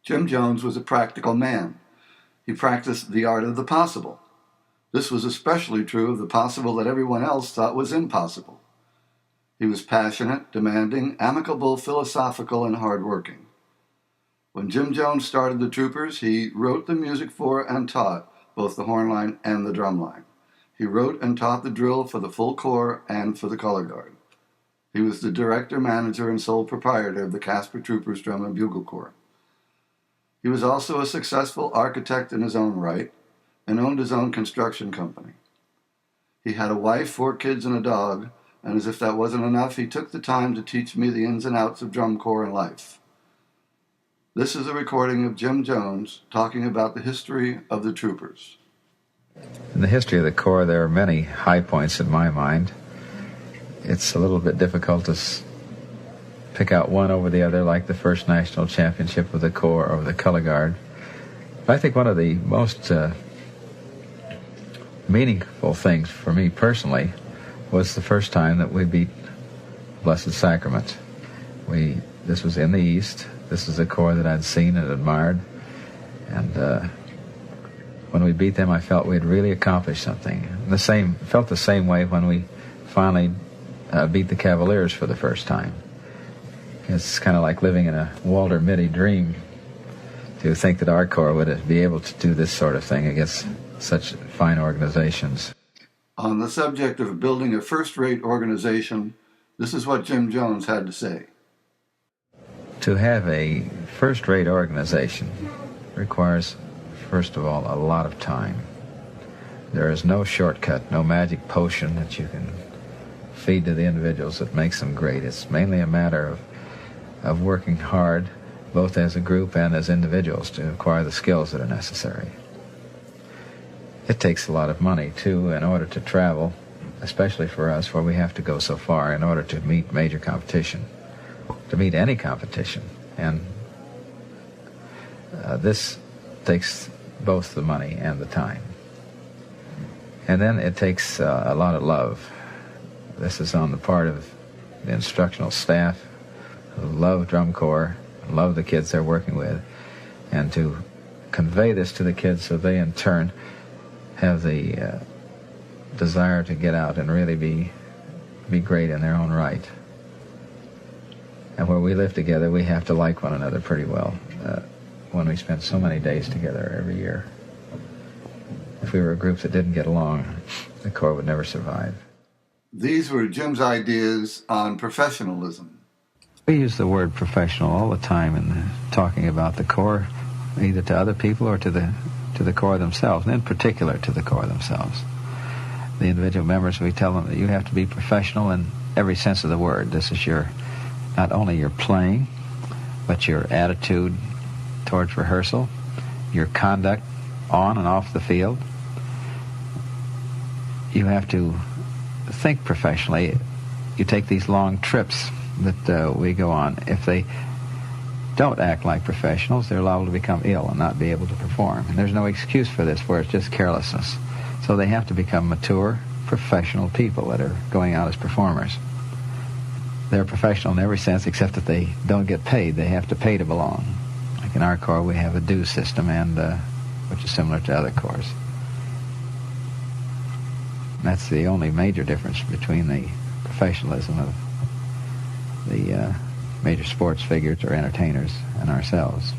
Jim Jones was a practical man. He practiced the art of the possible. This was especially true of the possible that everyone else thought was impossible. He was passionate, demanding, amicable, philosophical, and hard-working. When Jim Jones started the Troopers, he wrote the music for and taught both the horn line and the drum line. He wrote and taught the drill for the full corps and for the color guard. He was the director, manager, and sole proprietor of the Casper Troopers Drum and Bugle Corps. He was also a successful architect in his own right and owned his own construction company. He had a wife, 4 kids, and a dog, and as if that wasn't enough, he took the time to teach me the ins and outs of drum corps and life. This is a recording of Jim Jones talking about the history of the Troopers. In the history of the Corps, there are many high points in my mind. It's a little bit difficult to pick out one over the other, like the first national championship of the Corps or the color guard. But I think one of the most meaningful things for me personally was the first time that we beat Blessed Sacrament. This was in the East. This is a Corps that I'd seen and admired. And when we beat them, I felt we had really accomplished something. Felt the same way when we finally beat the Cavaliers for the first time. It's kind of like living in a Walter Mitty dream to think that our Corps would be able to do this sort of thing against such fine organizations. On the subject of building a first-rate organization, this is what Jim Jones had to say. To have a first-rate organization requires, first of all, a lot of time. There is no shortcut, no magic potion that you can feed to the individuals that makes them great. It's mainly a matter of working hard, both as a group and as individuals, to acquire the skills that are necessary. It takes a lot of money, too, in order to travel, especially for us, where we have to go so far in order to meet major competition, to meet any competition. And this takes both the money and the time. And then it takes a lot of love. This is on the part of the instructional staff who love drum corps, love the kids they're working with, and to convey this to the kids so they in turn have the desire to get out and really be great in their own right. And where we live together, we have to like one another pretty well when we spend so many days together every year. If we were a group that didn't get along, the Corps would never survive. These were Jim's ideas on professionalism. We use the word professional all the time in talking about the Corps, either to other people or to the Corps themselves, and in particular to the Corps themselves. The individual members, we tell them that you have to be professional in every sense of the word. This is not only your playing, but your attitude towards rehearsal, your conduct on and off the field. You have to think professionally. You take these long trips that we go on. If they don't act like professionals, they're liable to become ill and not be able to perform. And there's no excuse for this where it's just carelessness. So they have to become mature, professional people that are going out as performers. They're professional in every sense except that they don't get paid. They have to pay to belong. Like in our Corps, we have a dues system, and which is similar to other Corps. That's the only major difference between the professionalism of the major sports figures or entertainers and ourselves.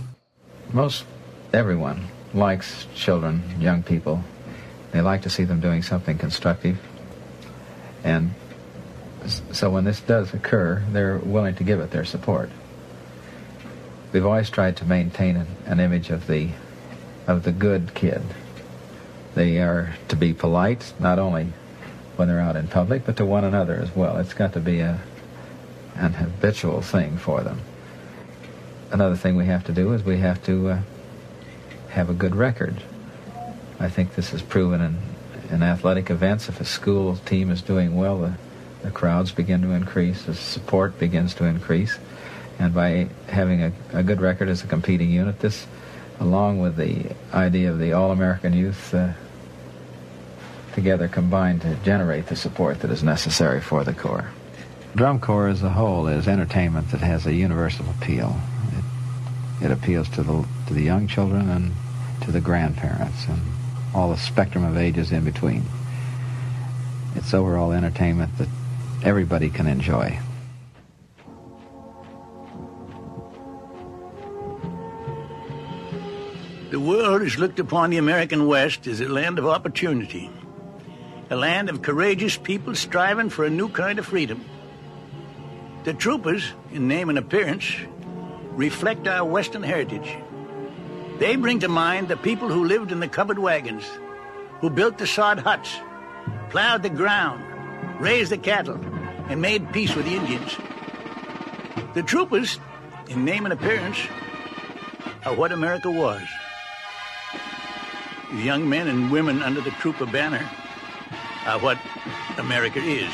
Most everyone likes children, young people. They like to see them doing something constructive. And so when this does occur, they're willing to give it their support. We've always tried to maintain an image of the good kid. They are to be polite, not only when they're out in public, but to one another as well. It's got to be an habitual thing for them. Another thing we have to do is we have to have a good record. I think this is proven in athletic events. If a school team is doing well, the crowds begin to increase, the support begins to increase, and by having a good record as a competing unit, this, along with the idea of the All-American Youth, together combine to generate the support that is necessary for the Corps. Drum Corps as a whole is entertainment that has a universal appeal. It appeals to the young children and to the grandparents and all the spectrum of ages in between. It's overall entertainment that everybody can enjoy. The world has looked upon the American West as a land of opportunity, a land of courageous people striving for a new kind of freedom. The troopers, in name and appearance, reflect our Western heritage. They bring to mind the people who lived in the covered wagons, who built the sod huts, plowed the ground, raised the cattle, and made peace with the Indians. The troopers, in name and appearance, are what America was. The young men and women under the trooper banner are what America is.